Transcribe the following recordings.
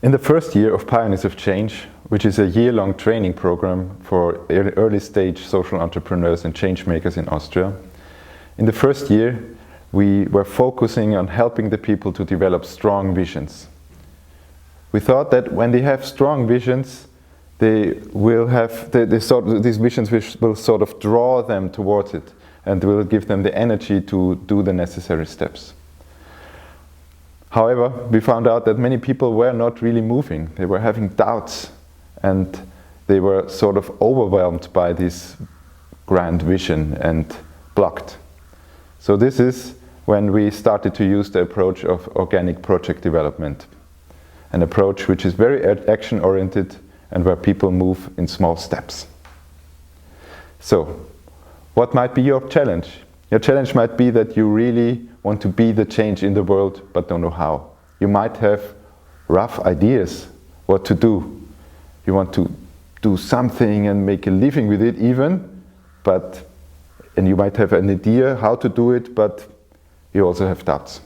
In the first year of Pioneers of Change, which is a year-long training program for early-stage social entrepreneurs and change makers in Austria, in the first year we were focusing on helping the people to develop strong visions. We thought that when they have strong visions, they will have these visions will sort of draw them towards it and will give them the energy to do the necessary steps. However, we found out that many people were not really moving. They were having doubts and they were sort of overwhelmed by this grand vision and blocked. So this is when we started to use the approach of organic project development, an approach which is very action-oriented and where people move in small steps. So, what might be your challenge? Your challenge might be that you really want to be the change in the world, but don't know how. You might have rough ideas what to do. You want to do something and make a living with it even, and you might have an idea how to do it, but you also have doubts.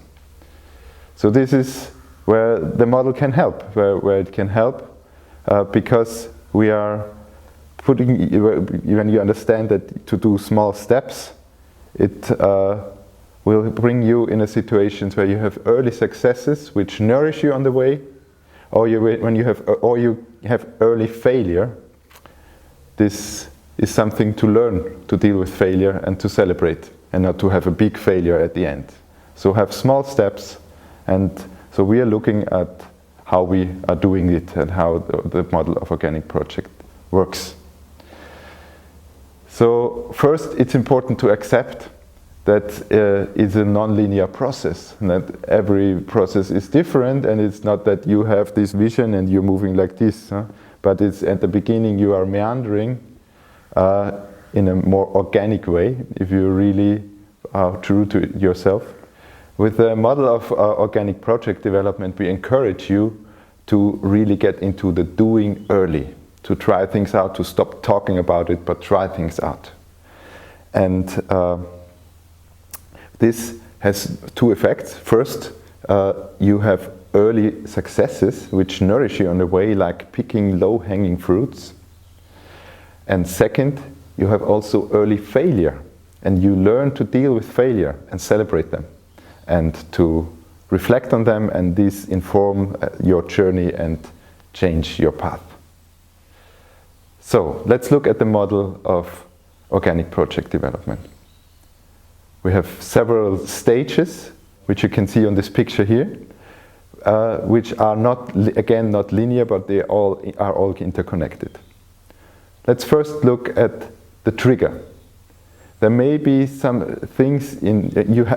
So this is where the model can help, where it can help because we are putting, when you understand that to do small steps, it will bring you in a situation where you have early successes which nourish you on the way, or you have early failure. This is something to learn to deal with failure and to celebrate, and not to have a big failure at the end. So have small steps, and so we are looking at how we are doing it and how the model of organic project works. So first, it's important to accept that it's a non-linear process, and that every process is different, and it's not that you have this vision and you're moving like this, but it's at the beginning you are meandering in a more organic way, if you really are true to it yourself. With the model of organic project development, we encourage you to really get into the doing early, to try things out, to stop talking about it, but try things out. And this has two effects. First, you have early successes which nourish you on the way, like picking low-hanging fruits. And second, you have also early failure, and you learn to deal with failure and celebrate them, and to reflect on them, and these inform your journey and change your path. So let's look at the model of organic project development. We have several stages, which you can see on this picture here, which are not linear, but they are all interconnected. Let's first look at the trigger. There may be some things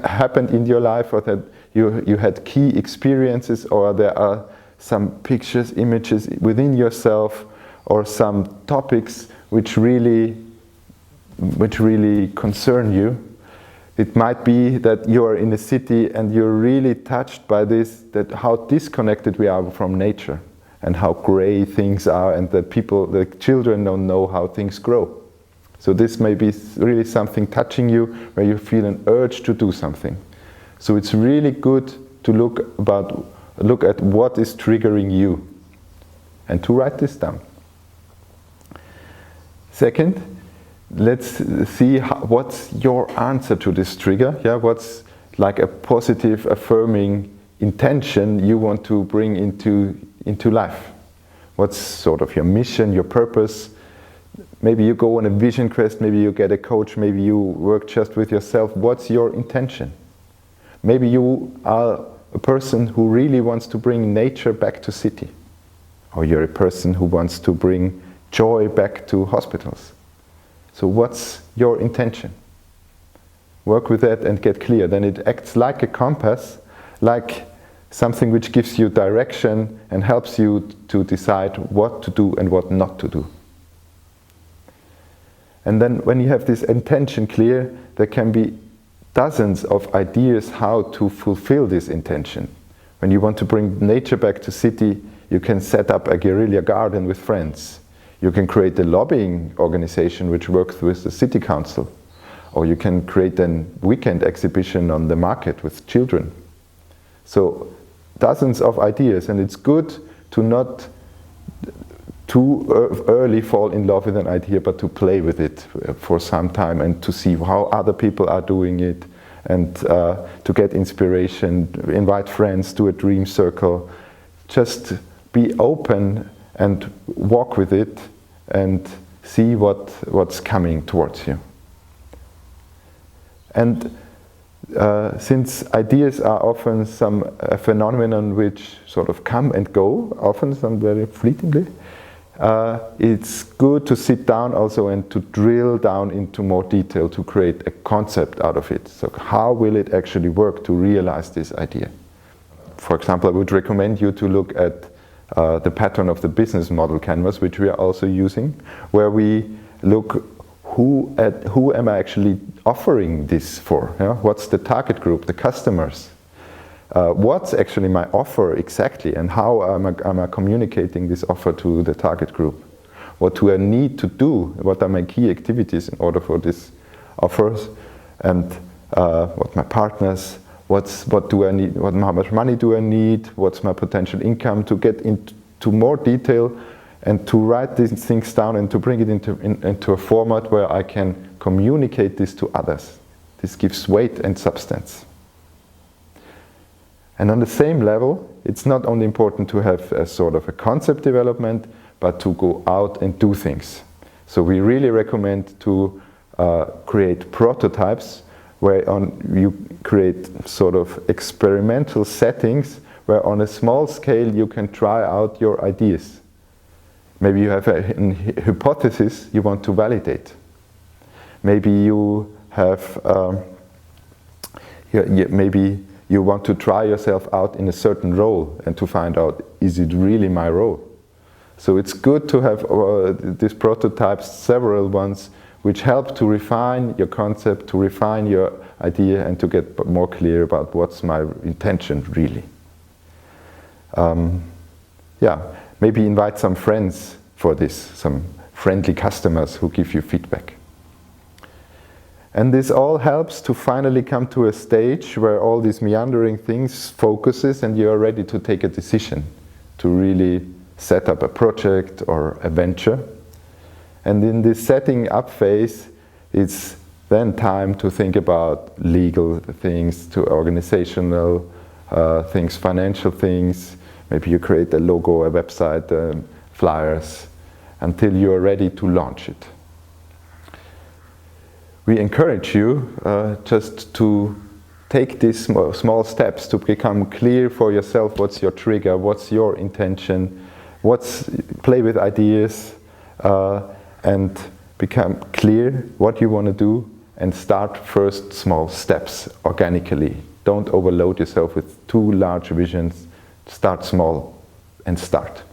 happened in your life, or that you had key experiences, or there are some pictures, images within yourself, or some topics which really concern you. It might be that you are in a city and you're really touched by this, that how disconnected we are from nature, and how gray things are, and that the children don't know how things grow. So this may be really something touching you, where you feel an urge to do something. So it's really good to look at what is triggering you, and to write this down. Second, let's see what's your answer to this trigger. Yeah, what's like a positive, affirming intention you want to bring into life. What's sort of your mission, your purpose? Maybe you go on a vision quest, maybe you get a coach, maybe you work just with yourself. What's your intention? Maybe you are a person who really wants to bring nature back to city. Or you're a person who wants to bring joy back to hospitals. So what's your intention? Work with that and get clear. Then it acts like a compass, like something which gives you direction and helps you to decide what to do and what not to do. And then when you have this intention clear, there can be dozens of ideas how to fulfill this intention. When you want to bring nature back to city, you can set up a guerrilla garden with friends. You can create a lobbying organization which works with the city council. Or you can create a weekend exhibition on the market with children. So dozens of ideas, and it's good to not too early fall in love with an idea, but to play with it for some time and to see how other people are doing it, and to get inspiration, invite friends to a dream circle. Just be open and walk with it and see what's coming towards you. And since ideas are often a phenomenon which sort of come and go, often some very fleetingly, it's good to sit down also and to drill down into more detail to create a concept out of it. So how will it actually work to realize this idea? For example, I would recommend you to look at the pattern of the business model canvas, which we are also using, where we look who am I actually offering this for? Yeah? What's the target group, the customers? What's actually my offer exactly, and how am I communicating this offer to the target group? What do I need to do? What are my key activities in order for these offers? And what my partners? What do I need? How much money do I need? What's my potential income? To get into more detail and to write these things down and to bring it into a format where I can communicate this to others. This gives weight and substance. And on the same level, it's not only important to have a sort of a concept development, but to go out and do things. So we really recommend to create prototypes where you create sort of experimental settings where on a small scale you can try out your ideas. Maybe you have a hypothesis you want to validate. Maybe you have, maybe you want to try yourself out in a certain role and to find out, is it really my role? So it's good to have these prototypes, several ones, which help to refine your concept, to refine your idea, and to get more clear about what's my intention really. Maybe invite some friends for this, some friendly customers who give you feedback. And this all helps to finally come to a stage where all these meandering things focuses and you are ready to take a decision to really set up a project or a venture. And in this setting up phase, it's then time to think about legal things, to organizational things, financial things. Maybe you create a logo, a website, flyers, until you are ready to launch it. We encourage you just to take these small steps to become clear for yourself what's your trigger, what's your intention, play with ideas, and become clear what you want to do, and start first small steps organically. Don't overload yourself with too large visions. Start small and start.